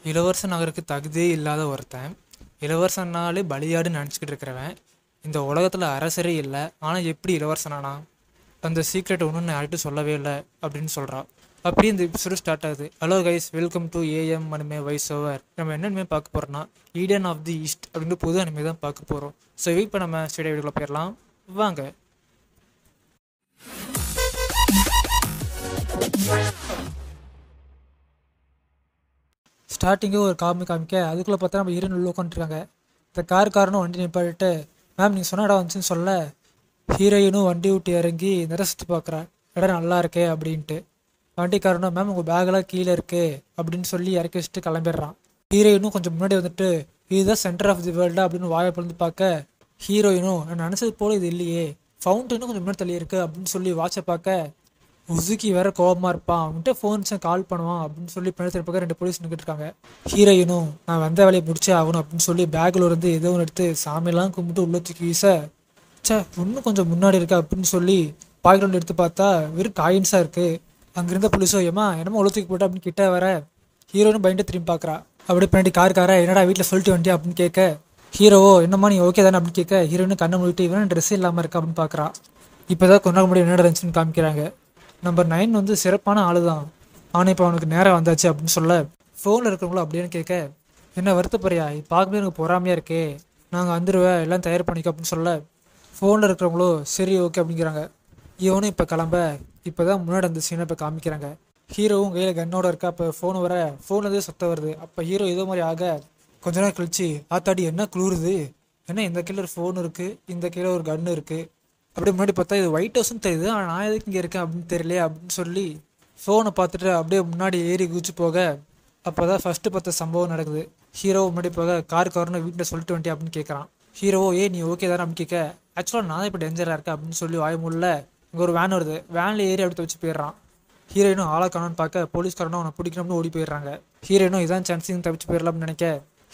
இளவரசன் ஆகிறதுக்கு தகுதியே இல்லாத ஒருத்தன், இளவரசன்னாலே பலியாடுன்னு நினச்சிக்கிட்டு இருக்கிறவன், இந்த உலகத்தில் அரசரே இல்லை, ஆனால் எப்படி இளவரசனானா? அந்த சீக்ரெட் ஒன்றும் நான் யார்கிட்டும் சொல்லவே இல்லை அப்படின்னு சொல்கிறான். அப்படியே இந்த எபிசோடு ஸ்டார்ட் ஆகுது. Hello guys, welcome to AM anime voice over. நம்ம என்ன அனிமே பார்க்க போகிறோம்னா ஈடன் ஆஃப் தி ஈஸ்ட் அப்படின்னு புது அனிமே தான் பார்க்க போகிறோம். ஸோ இப்போ நம்ம ஸ்டேடிய வீடியோக்குள்ள போயிடலாம் வாங்க. ஸ்டார்டிங்கே ஒரு காமிக்க அதுக்குள்ளே பார்த்தா நம்ம ஹீரோயின் உள்ள உட்காந்துருக்காங்க. இந்த காரணம் வண்டி நிப்பாட்டு, மேம் நீங்கள் சொன்ன இடம் வந்துச்சுன்னு சொல்ல ஹீரோயினும் வண்டி விட்டு இறங்கி நிறைய சுற்றி பார்க்குறா. இடம் நல்லா இருக்கே அப்படின்ட்டு. வண்டிக்காரனும் மேம் உங்கள் பேக்கெல்லாம் கீழே இருக்கு அப்படின்னு சொல்லி இறக்கி வச்சுட்டு கிளம்பிடுறான். ஹீரோயினும் கொஞ்சம் முன்னாடி வந்துட்டு இதுதான் சென்டர் ஆஃப் தி வேர்ல்டு அப்படின்னு வாயை பிறந்து பார்க்க ஹீரோயினும் நான் நினச்சது போல இது இல்லையே, ஃபவுண்டனும் கொஞ்சம் முன்னாடி தள்ளி இருக்கு அப்படின்னு சொல்லி வாட்சை பார்க்க உசுக்கி வேற கோபமாக இருப்பான். அவன்கிட்ட ஃபோன்ஸ் கால் பண்ணுவான் அப்படின்னு சொல்லி பின்னாடி பக்கம் 2 போலீஸ் நின்றுட்டு இருக்காங்க. ஹீரோயினும் நான் வந்த வேலையை முடிச்சே ஆகணும் அப்படின்னு சொல்லி பேக்கில் இருந்து ஏதோ ஒன்று எடுத்து சாமியெல்லாம் கும்பிட்டு உள்ள தூக்கி வீச இன்னும் கொஞ்சம் முன்னாடி இருக்கா அப்படின்னு சொல்லி பாக்கெட் எடுத்து பார்த்தா வெறும் காயின்ஸாக இருக்குது. அங்கிருந்த போலீஸோ ஏமா என்னமோ உள்ள தூக்கி போட்டா அப்படின்னு கிட்ட வர ஹீரோனும் பயந்து திரும்பி பார்க்குறா. அப்படியே பின்னாடி கார என்னடா வீட்டில் சொல்லிட்டு வண்டியா அப்படின்னு கேட்க ஹீரோவோ என்னம்மா நீ ஓகே தானே அப்படின்னு கேட்க ஹீரோனு கண்ணை மூடிட்டு இவன் ட்ரெஸ் இல்லாமல் இருக்கா அப்படின்னு பார்க்குறா. இப்போ தான் கொஞ்ச நாள் முன்னாடி என்ன இருந்துச்சுன்னு காமிக்கிறாங்க. நம்பர் 9 வந்து சிறப்பான ஆளு தான், ஆனால் இப்போ அவனுக்கு நேரம் வந்தாச்சு அப்படின்னு சொல்ல ஃபோனில் இருக்கிறவங்களோ அப்படின்னு கேட்க என்ன வருத்தப்பறியா, பார்க்கவே எனக்கு பொறாமையாக இருக்கே, நாங்கள் வந்துடுவேன் எல்லாம் தயார் பண்ணிக்கோ அப்படின்னு சொல்ல ஃபோனில் இருக்கிறவங்களோ சரி ஓகே அப்படிங்கிறாங்க. இவனும் இப்போ கிளம்ப இப்போ தான் முன்னாடி அந்த சீனை இப்போ காமிக்கிறாங்க. ஹீரோவும் கையில் கன்னோட இருக்கா. அப்போ ஃபோன் வர ஃபோன்லேருந்தே சத்தம் வருது. அப்போ ஹீரோ இதோ மாதிரி ஆக கொஞ்ச நேரம் கழிச்சு ஆத்தாடி என்ன குளிருது, என்ன இந்த கீழே ஒரு ஃபோன் இருக்குது, இந்த கீழே ஒரு கன்று இருக்குது. அப்படியே முன்னாடி பார்த்தா இது ஒயிட் ஹவுஸ்னு தெரியுது, ஆனால் நான் எதுக்கு இங்கே இருக்கேன் அப்படின்னு தெரியலையே அப்படின்னு சொல்லி ஃபோனை பார்த்துட்டு அப்படியே முன்னாடி ஏறி குதிச்சு போக அப்போ தான் ஃபஸ்ட்டு பார்த்த சம்பவம் நடக்குது. ஹீரோவை முன்னாடி போக காரன்னு வீட்டில் சொல்லிட்டு வந்துட்டே அப்படின்னு கேட்குறான். ஹீரோவோ நீ ஓகே தானே அப்படின்னு கேட்க ஆக்சுவலாக நான் இப்போ டேஞ்சராக இருக்கேன் அப்படின்னு சொல்லி வாய்மூலில் இங்கே ஒரு வேன் வருது, வேனில் ஏறி அப்படி வச்சு போயிடுறான். ஹீரோயினும் ஆளா காணோன்னு பார்க்க போலீஸ்காரனும் அவனை பிடிக்கணும்னு ஓடி போயிடுறாங்க. ஹீரோயினும் இதான் சான்ஸிங் தப்பிச்சு போயிடலாம்னு நினைக்க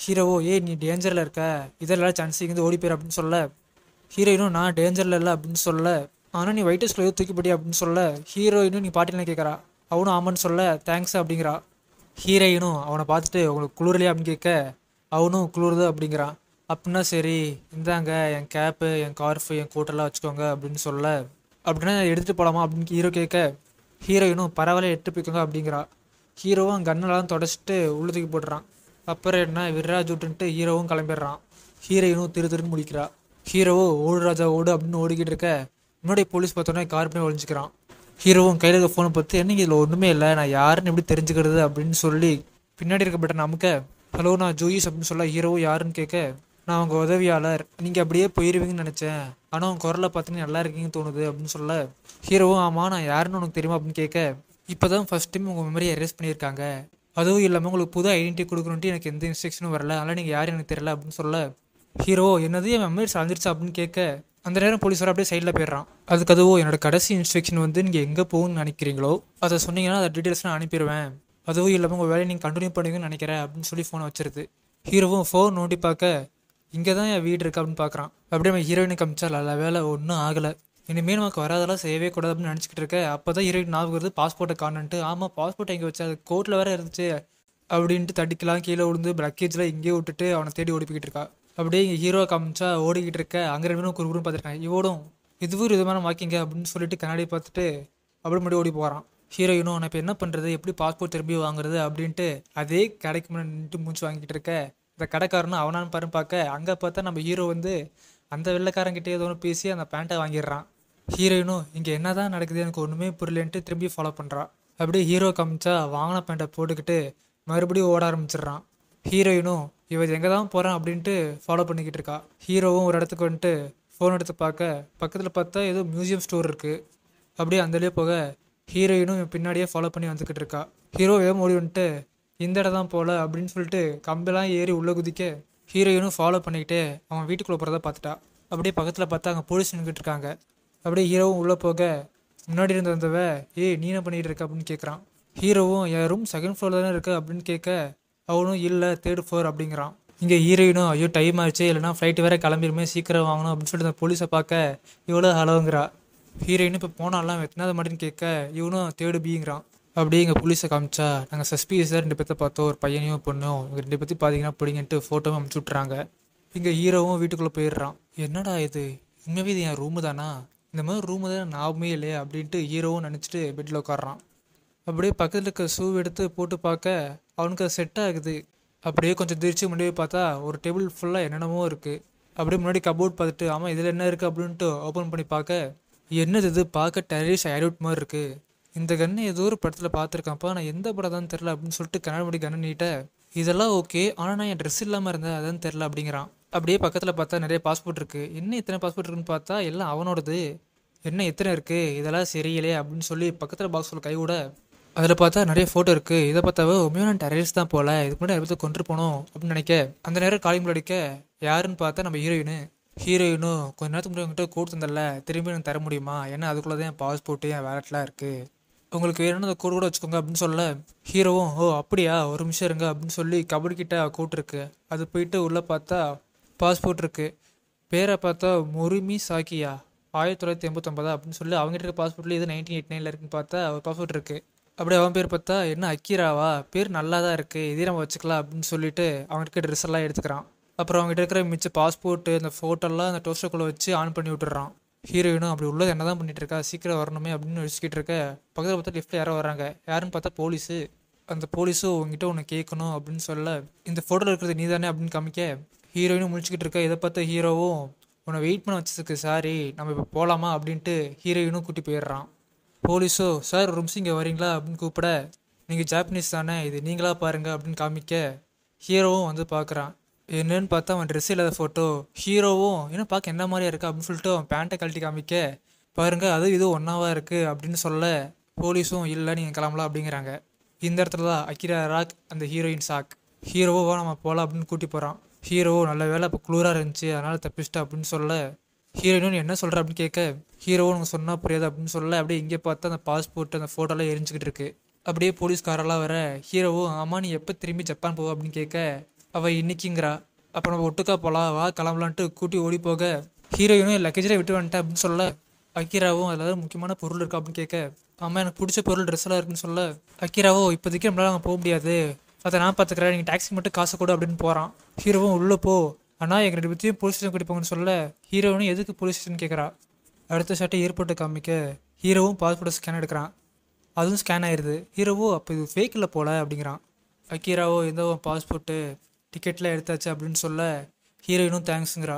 ஹீரோவோ நீ டேஞ்சரில் இருக்க, இதெல்லாம் சான்ஸிங் ஓடி போயிரு அப்படின்னு சொல்ல ஹீரோயினும் நான் டேஞ்சரில் இல்லை அப்படின்னு சொல்ல ஆனால் நீ ஒயிட் ஹவுஸ்ல தூக்கி போடி அப்படின்னு சொல்ல ஹீரோயினும் நீ பாட்டிலாம் கேட்குறா. அவனும் ஆமான்னு சொல்ல தேங்க்ஸ் அப்படிங்கிறா. ஹீரோயினும் அவனை பார்த்துட்டு உங்களுக்கு குளிரலையா அப்படின்னு கேட்க அவனும் குளிருது அப்படிங்கிறான். அப்படின்னா சரி இந்தாங்க என் கேப்பு என் கார்ஃபு என் கோட்டெல்லாம் வச்சுக்கோங்க அப்படின்னு சொல்ல அப்படின்னா எடுத்துகிட்டு போகலாமா அப்படின்னு ஹீரோ கேட்க ஹீரோயினும் பரவாயில்ல எடுத்து போய்க்கோங்க அப்படிங்கிறா. ஹீரோவும் கண்ணெல்லாம் தொடச்சிட்டு உள்ள தூக்கி போடுறான். அப்புறம் என்ன விராஜ் விட்டுன்ட்டு ஹீரோவும் கிளம்பிடுறான். ஹீரோயினும் திருன்னு முடிக்கிறா. ஹீரோவோ ஓடு ராஜா ஓடு அப்படின்னு ஓடிக்கிட்டு இருக்க முன்னாடி போலீஸ் பார்த்தோன்னே கார் பண்ணி ஒழிஞ்சிக்கிறான். ஹீரோவும் கையில் இருக்க ஃபோனை பார்த்து என்னைக்கு இதில் ஒன்றுமே இல்லை, நான் யாருன்னு எப்படி தெரிஞ்சுக்கிறது அப்படின்னு சொல்லி பின்னாடி இருக்க பட்டன் நமக்கு ஹலோ நான் ஜோயிஸ் அப்படின்னு சொல்ல ஹீரோவும் யாருன்னு கேட்க நான் உங்கள் உதவியாளர், நீங்கள் அப்படியே போயிடுவீங்கன்னு நினச்சேன், ஆனால் உங்கள் குரலை பார்த்தீங்கன்னா நல்லா இருக்கீங்கன்னு தோணுது அப்படின்னு சொல்ல ஹீரோவும் ஆமாம் நான் யாருன்னு உனக்கு தெரியுமா அப்படின்னு கேட்க இப்போ தான் ஃபஸ்ட் டைம் உங்கள் மெமரியை எரேஸ் பண்ணியிருக்காங்க, அதுவும் இல்லாமல் உங்களுக்கு புது ஐடென்டிட்டி கொடுக்கணுன்ட்டு எனக்கு எந்த இன்ஸ்ட்ரக்ஷனும் வரல, அதனால் நீங்கள் யாரும் எனக்கு தெரியல அப்படின்னு சொல்ல ஹீரோ என்னது என் மெமரிஸ் அழிஞ்சிருச்சு அப்படின்னு கேட்க அந்த நேரம் போலீஸ் வர அப்படியே சைடில் போயிடுறான். அதுக்கு அதுவோ என்னோட கடைசி இன்ஸ்ட்ரக்ஷன் வந்து நீங்கள் எங்கே போகணும்னு நினைக்கிறீங்களோ அதை சொன்னீங்கன்னா அதை டீட்டெயில்ஸ் நான் அனுப்பிடுவேன், அதுவும் இல்லாமல் உங்கள் வேலையை நீங்கள் கண்டினியூ பண்ணுவீங்கன்னு நினைக்கிறேன் அப்படின்னு சொல்லி ஃபோனை வச்சிருது. ஹீரோவும் ஃபோன் நோண்டி பார்க்க இங்கே தான் என் வீடு இருக்கு அப்படின்னு பார்க்குறான். அப்படியே நம்ம ஹீரோயினுக்கு காமிச்சா நல்ல வேலை ஒன்றும் ஆகலை, இனிமேல் நமக்கு வராதெல்லாம் செய்யவே கூடாது அப்படின்னு நினச்சிக்கிட்டு இருக்க. அப்போ தான் ஹீரோயின் ஞாபகம் வருது பாஸ்போர்ட்டை காணன்ட்டு. ஆமாம் பாஸ்போர்ட் எங்கே வச்சா அது கோர்ட்டில் வேற இருந்துச்சு அப்படின்ட்டு தடிக்கலாம் கீழே விழுந்து லக்கேஜில் இங்கேயே விட்டுட்டு அவனை தேடி ஓடிப்பிக்கிட்டு இருக்கா. அப்படியே இங்கே ஹீரோ காமிச்சா ஓடிக்கிட்டு இருக்க அங்கே 2 பேரும் குறுகுறுன்னு பார்த்துருக்காங்க. இவோடும் இதுவும் விதமான வாக்கிங்க அப்படின்னு சொல்லிட்டு கண்ணாடி பார்த்துட்டு அப்படி முன்னாடி ஓடி போகிறான். ஹீரோயினும் நான் இப்போ என்ன பண்ணுறது, எப்படி பாஸ்போர்ட் திரும்பி வாங்குறது அப்படின்ட்டு அதே கடைக்கு முன்னாடி நின்று மூச்சு வாங்கிட்டு இருக்க இந்த கடைக்காரனும் அவனான்னு பாருன்னு பார்க்க அங்கே பார்த்தா நம்ம ஹீரோ வந்து அந்த வெள்ளைக்காரங்கிட்டே ஏதோ ஒன்று பேசி அந்த பேண்ட்டை வாங்கிடுறான். ஹீரோயினும் இங்கே என்ன தான் நடக்குது எனக்கு ஒன்றுமே புரியலன்ட்டு திரும்பி ஃபாலோ பண்ணுறான். அப்படியே ஹீரோ காமிச்சா வாங்கின பேண்ட்டை போட்டுக்கிட்டு மறுபடியும் ஓட ஆரம்பிச்சிடுறான். ஹீரோயினும் இவன் எங்கே தான் போகிறான் அப்படின்ட்டு ஃபாலோ பண்ணிக்கிட்டு இருக்கா. ஹீரோவும் ஒரு இடத்துக்கு வந்துட்டு ஃபோன் எடுத்து பார்க்க பக்கத்தில் பார்த்தா ஏதோ மியூசியம் ஸ்டோர் இருக்குது. அப்படியே அந்தலேயே போக ஹீரோயினும் பின்னாடியே ஃபாலோ பண்ணி வந்துக்கிட்டு இருக்கா. ஹீரோ வேகம் ஓடி வந்துட்டு இந்த இடம் தான் போகல அப்படின்னு சொல்லிட்டு கம்பெல்லாம் ஏறி உள்ளே குதிக்க ஹீரோயினும் ஃபாலோ பண்ணிக்கிட்டு அவன் வீட்டுக்குள்ளே போகிறத பார்த்துட்டா. அப்படியே பக்கத்தில் பார்த்தா அங்கே போலீஸ் நின்றுக்கிட்டு இருக்காங்க. அப்படியே ஹீரோவும் உள்ளே போக முன்னாடி இருந்த வந்தவ நீ என்ன பண்ணிகிட்டு இருக்க அப்படின்னு கேட்குறான். ஹீரோவும் என் ரூம் 2nd ஃப்ளோர் தானே இருக்கு அப்படின்னு கேட்க அவனும் இல்லை 3rd ஃப்ளோர் அப்படிங்கிறான். இங்கே ஹீரோயினும் ஐயோ டைம் ஆச்சு இல்லைனா ஃப்ளைட்டு வேறு கிளம்பிடுமே சீக்கிரம் வாங்கணும் அப்படின்னு சொல்லிட்டு அந்த போலீஸை பார்க்க இவ்வளோ ஹலோங்கிறா. ஹீரோயினும் இப்போ போனாலாம் எத்தனாவது மாட்டின்னு கேட்க இவனும் 3rd பிங்கிறான். அப்படியே எங்கள் போலீஸை காமிச்சா நாங்கள் சஸ்பீஸாக 2 பேர்த்த பார்த்தோம், ஒரு பையனையும் பொண்ணும். இவங்க 2 பேர்த்தையும் பார்த்தீங்கன்னா பிடிங்கிட்டு ஃபோட்டோவும் அமுச்சு விட்றாங்க. இங்கே ஹீரோவும் வீட்டுக்குள்ளே போயிடுறான். என்னடா இது, உண்மையாகவே இது என் ரூமு தானா, இந்த மாதிரி ரூமு தான் ஞாபகமே இல்லையா அப்படின்ட்டு ஹீரோவும் நினச்சிட்டு பெட்டில் உட்காடுறான். அப்படியே பக்கத்தில் இருக்க ஷூ எடுத்து போட்டு பார்க்க அவனுக்கு அது செட் ஆகுது. அப்படியே கொஞ்சம் திருச்சி முன்னாடி பார்த்தா ஒரு டேபிள் ஃபுல்லாக என்னென்னமோ இருக்குது. அப்படியே முன்னாடி கபோர்ட் பார்த்துட்டு ஆமாம் இதில் என்ன இருக்குது அப்படின்ட்டு ஓப்பன் பண்ணி பார்க்க என்னது இது, பார்க்க டெரரிஸ்ட் ஐடவுட் மாதிரி இருக்குது. இந்த கன்னை ஏதோ ஒரு படத்தில் பார்த்துருக்கான்ப்பா, நான் எந்த படம் தான் தெரில அப்படின்னு சொல்லிட்டு கண்ணாடி முடி கண்ணை நீட்ட இதெல்லாம் ஓகே, ஆனால் நான் என் ட்ரெஸ் இல்லாமல் இருந்தேன் அதான் தெரில அப்படிங்கிறான். அப்படியே பக்கத்தில் பார்த்தா நிறைய பாஸ்போர்ட் இருக்குது. என்ன இத்தனை பாஸ்போர்ட் இருக்குன்னு பார்த்தா எல்லாம் அவனோடது. என்ன எத்தனை இருக்குது, இதெல்லாம் சரியில்லையே அப்படின்னு சொல்லி பக்கத்தில் பாக்ஸில் கை விட அதில் பார்த்தா நிறைய ஃபோட்டோ இருக்குது. இதை பார்த்தாவே உண்மையான டெரரிஸ்ட் தான் போல, இதுக்கு முன்னாடி எடுத்து கொண்டு போகணும் அப்படின்னு நினைக்க அந்த நேரம் காலிங் அடிக்க யாருன்னு பார்த்தா நம்ம ஹீரோயினும் கொஞ்ச நேரத்துக்கு முன்னாடி உங்கள்கிட்ட கோட் தந்தல, திரும்பி எனக்கு தர முடியுமா, ஏன்னா அதுக்குள்ளே தான் என் பாஸ்போர்ட்டு என் வேலட்லாம் இருக்குது, உங்களுக்கு வேணும்னு அந்த கோட் கூட வச்சுக்கோங்க அப்படின்னு சொல்ல ஹீரோவும் ஓ அப்படியா ஒரு நிமிஷம் இருங்க அப்படின்னு சொல்லி கபடி கிட்ட கோட் இருக்கு. அது போயிட்டு உள்ளே பார்த்தா பாஸ்போர்ட் இருக்குது. பேரை பார்த்தா முருமி சாக்கியா 1989 அப்படின்னு சொல்லி அவங்ககிட்ட இருக்க பாஸ்போர்ட்ல இது 1989 இருக்குன்னு பார்த்தா ஒரு பாஸ்போர்ட் இருக்குது. அப்படியே அவன் பேர் பார்த்தா என்ன அக்கீராவா, பேர் நல்லா தான் இருக்குது, இதே நம்ம வச்சுக்கலாம் அப்படின்னு சொல்லிட்டு அவங்ககிட்ட ட்ரெஸ் எல்லாம் எடுத்துக்கிறான். அப்புறம் அவங்ககிட்ட இருக்கிற மிச்ச பாஸ்போர்ட்டு அந்த ஃபோட்டோலாம் அந்த டோஸ்டருக்குள்ளே வச்சு ஆன் பண்ணி விட்டுறான். ஹீரோயினும் அப்படி உள்ளது என்ன தான் பண்ணிட்டு இருக்கா, சீக்கிரம் வரணுமே அப்படின்னு வச்சுக்கிட்டு இருக்க பக்கத்தில் பார்த்தா லிஃப்ட்டில் யாரோ வராங்க. யாருன்னு பார்த்தா போலீஸு. அந்த போலீஸும் உங்ககிட்ட ஒன்று கேட்கணும் அப்படின்னு சொல்ல இந்த ஃபோட்டோவில் இருக்கிறது நீ தானே அப்படின்னு காமிக்க ஹீரோயினும் முடிச்சுக்கிட்டு இருக்க. இதை பார்த்த ஹீரோவும் உன்னை வெயிட் பண்ண வச்சதுக்கு சாரி, நம்ம இப்போ போகலாமா அப்படின்ட்டு ஹீரோயினும் கூட்டி போயிடுறான். போலீஸோ சார் ஒரு நிமிஷம் இங்கே வரீங்களா அப்படின்னு கூப்பிட நீங்கள் ஜாப்பனீஸ் தானே, இது நீங்களா பாருங்க அப்படின்னு காமிக்க ஹீரோவும் வந்து பார்க்குறான். என்னன்னு பார்த்தா அவன் ட்ரெஸ் இல்லாத ஃபோட்டோ. ஹீரோவும் என்ன பார்க்க என்ன மாதிரியா இருக்கு அப்படின்னு சொல்லிட்டு அவன் பேண்ட்டை கழட்டி காமிக்க பாருங்க அது இது ஒன்றாவா இருக்குது அப்படின்னு சொல்ல போலீஸும் இல்லை நீங்கள் கிளம்பலாம் அப்படிங்கிறாங்க. இந்த இடத்துல தான் அக்கிரா ராக் அந்த ஹீரோயின் ஷாக். ஹீரோவோ நம்ம போகலாம் அப்படின்னு கூட்டி போகிறான். ஹீரோவோ நல்ல வேலை இப்போ குளிராக இருந்துச்சு அதனால் தப்பிச்சிட்டா அப்படின்னு சொல்ல ஹீரோயினும் என்ன சொல்கிற அப்படின்னு கேட்க ஹீரோவும் உனக்கு சொன்னால் புரியாது அப்படின்னு சொல்ல அப்படியே இங்கே பார்த்தா அந்த பாஸ்போர்ட் அந்த ஃபோட்டோலாம் எரிஞ்சுக்கிட்டு இருக்கு. அப்படியே போலீஸ்காரெல்லாம் வர ஹீரோவும் ஆமாம் நீ எப்போ திரும்பி ஜப்பான் போவ அப்படின்னு கேட்க அவள் இன்னைக்குங்கிறா. அப்புறம் நம்ம ஒட்டுக்கா போகலாம் வா கிளம்பலான்ட்டு கூட்டி ஓடி போக ஹீரோயினும் லக்கேஜில் விட்டு வந்துட்டேன் அப்படின்னு சொல்ல அக்கிராவும் அதில் முக்கியமான பொருள் இருக்கா அப்படின்னு கேட்க ஆமாம் எனக்கு பிடிச்ச பொருள் ட்ரெஸ் எல்லாம் இருக்குன்னு சொல்ல அக்கிராவோ இப்போதைக்கு நம்மளால அங்கே போக முடியாது, அதை நான் பார்த்துக்கிறேன், நீங்கள் டாக்ஸி மட்டும் காசு கொடு அப்படின்னு போகிறான். ஹீரோவும் உள்ளே போ ஆனால் எங்கள் 2 பேர்த்தையும் போலீஸ் ஸ்டேஷன் கூட்டிப்பாங்கன்னு சொல்ல ஹீரோயினும் எதுக்கு போலீஸ் ஸ்டேஷன் கேட்குறா. அடுத்த ஷாட்டை ஏர்போர்ட்டை காமிக்க ஹீரோவும் பாஸ்போர்ட்டை ஸ்கேன் எடுக்கிறான். அதுவும் ஸ்கேன் ஆயிடுது. ஹீரோவோ அப்போ இது ஃபேக்கில் போல அப்படிங்கிறான். அக்கீராவோ எந்த பாஸ்போர்ட்டு டிக்கெட்டில் எடுத்தாச்சு அப்படின்னு சொல்ல ஹீரோயினும் தேங்க்ஸுங்கிறா.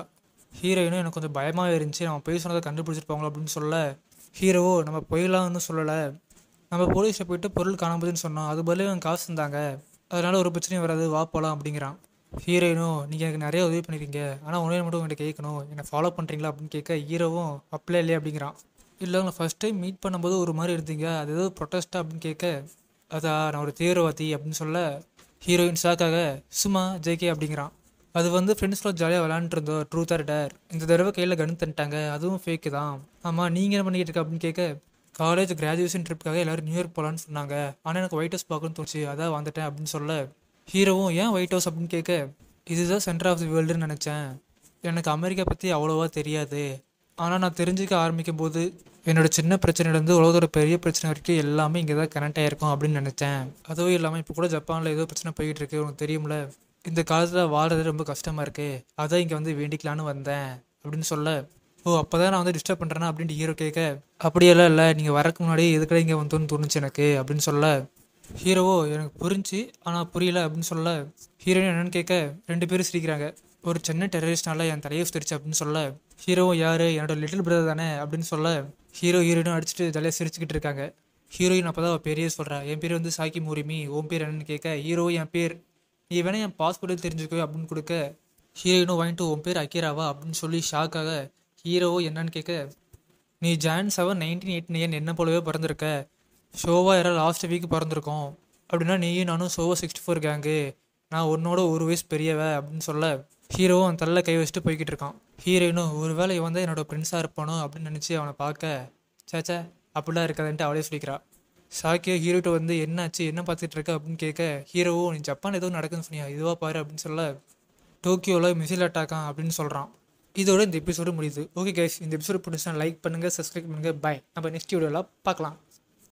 ஹீரோயினும் எனக்கு கொஞ்சம் பயமாகவே இருந்துச்சு, நம்ம போய் சொன்னதை கண்டுபிடிச்சிருப்பாங்களோ அப்படின்னு சொல்ல ஹீரோவோ நம்ம போயிடலாம்னு சொல்லலை, நம்ம போலீஸை போயிட்டு பொருள் காணாமதுன்னு சொன்னோம், அது பதிலே அவங்க காசு தந்தாங்க, அதனால ஒரு பிரச்சனையும் வராது வா போகலாம் அப்படிங்கிறான். ஹீரோயினும் நீங்கள் எனக்கு நிறைய உதவி பண்ணிருக்கீங்க ஆனால் உணவை மட்டும் உங்கள்கிட்ட கேட்கணும், என்னை ஃபாலோ பண்ணுறீங்களா அப்படின்னு கேட்க ஹீரோவும் அப்படியே இல்லையா அப்படிங்கிறான். இல்லை உங்களை ஃபஸ்ட் டைம் மீட் பண்ணும்போது ஒரு மாதிரி இருந்தீங்க, அது ஏதோ ப்ரொட்டஸ்டா அப்படின்னு கேட்க அதா நான் ஒரு தீவிரவாதி அப்படின்னு சொல்ல ஹீரோயின் ஷாக்காக சும்மா ஜேகே அப்படிங்கிறான். அது வந்து ஃப்ரெண்ட்ஸ்லாம் ஜாலியாக விளாண்டுருந்தோம், ட்ரூத் ஆர் டேர், இந்த தடவை கையில் கன் தந்துட்டாங்க, அதுவும் ஃபேக்கு தான். ஆமாம் நீங்கள் என்ன பண்ணிக்கிட்டு இருக்க அப்படின்னு கேட்க காலேஜ் கிராஜுவேஷன் ட்ரிப்புக்காக எல்லோரும் நியூயார்க் போகலான்னு சொன்னாங்க, ஆனால் எனக்கு ஒயிட் ஹவுஸ் பார்க்கணும்னு தோணுச்சு அதான் வந்துட்டேன் அப்படின்னு சொல்ல ஹீரோவும் ஏன் ஒயிட் ஹவுஸ் அப்படின்னு கேட்க இதுதான் சென்டர் ஆஃப் தி வேர்ல்டுன்னு நினச்சேன், எனக்கு அமெரிக்கா பற்றி அவ்வளோவா தெரியாது, ஆனால் நான் தெரிஞ்சுக்க ஆரம்பிக்கும் போது என்னோட சின்ன பிரச்சனையிலேருந்து உலகத்தோட பெரிய பிரச்சனை வரைக்கும் எல்லாமே இங்கே தான் கனெக்ட் ஆகிருக்கும் அப்படின்னு நினச்சேன். அதுவும் இல்லாமல் இப்போ கூட ஜப்பானில் ஏதோ பிரச்சனை போய்கிட்டு இருக்கு உனக்கு தெரியும்ல, இந்த காலத்தில் வாழ்றது ரொம்ப கஷ்டமாக இருக்குது, அதான் இங்கே வந்து வேண்டிக்கலான்னு வந்தேன் அப்படின்னு சொல்ல ஓ அப்போ தான் நான் வந்து டிஸ்டர்ப் பண்ணுறேன்னா அப்படின்ட்டு ஹீரோ கேட்க அப்படியெல்லாம் இல்லை நீங்கள் வரக்கு முன்னாடி எதுக்கடை இங்கே வந்தோன்னு தோணுச்சு எனக்கு அப்படின்னு சொல்ல ஹீரோவோ எனக்கு புரிஞ்சு ஆனால் புரியல அப்படின்னு சொல்ல ஹீரோயின் என்னன்னு கேட்க 2 பேரும் சிரிக்கிறாங்க. ஒரு சின்ன டெரரிஸ்ட்னால என் தலையை சுத்திருச்சு அப்படின்னு சொல்ல ஹீரோவும் யார் என்னோட லிட்டில் பிரதர் தானே அப்படின்னு சொல்ல ஹீரோயினும் அடிச்சுட்டு தலையை சிரிச்சுக்கிட்டு இருக்காங்க. ஹீரோயின் அப்போ தான் அவள் பேரையே சொல்கிறா, என் பேர் வந்து சாக்கி மூரிமி, உன் பேர் என்னன்னு கேட்க ஹீரோ என் பேர் நீ வேணா என் பாஸ்போர்ட்டில் தெரிஞ்சுக்கோ அப்படின்னு கொடுக்க ஹீரோயினும் வாங்கிட்டு உன் பேர் அக்கீராவா அப்படின்னு சொல்லி ஷாக்காக ஹீரோவோ என்னன்னு கேட்க நீ Jan 7, 1989 என்ன போலவே பிறந்திருக்க, ஷோவா யாராவது லாஸ்ட் வீக் பிறந்திருக்கோம் அப்படின்னா நீயும் நானும் ஷோவா 64 கேங்கு, நான் உன்னோட ஒரு வயசு பெரியவ அப்படின்னு சொல்ல ஹீரோவும் அவன் தலையில் கை வச்சுட்டு போய்கிட்டு இருக்கான். ஹீரோயினும் ஒரு வேளை இவன் தான் என்னோட பிரின்ஸாக இருப்பானோ அப்படின்னு நினச்சி அவனை பார்க்க சேச்சா அப்படிலாம் இருக்காதுன்ட்டு அவளே சொல்லிக்கிறா. சாக்கியோ ஹீரோட்ட வந்து என்னாச்சு என்ன பார்த்துட்டு இருக்க அப்படின்னு கேட்க ஹீரோவும் நீ ஜப்பான் ஏதோ நடக்குதுன்னு சொன்னியா இதுவா பாரு அப்படின்னு சொல்ல டோக்கியோவில் மிசைல் அட்டாக்கான் அப்படின்னு சொல்கிறான். இதோட இந்த எபிசோடு முடியுது. ஓகே கைஸ், இந்த எபிசோடு பிடிச்சா லைக் பண்ணுங்கள், சப்ஸ்கிரைப் பண்ணுங்கள், பாய். நம்ம நெக்ஸ்ட் வீடியோவில் பார்க்கலாம்.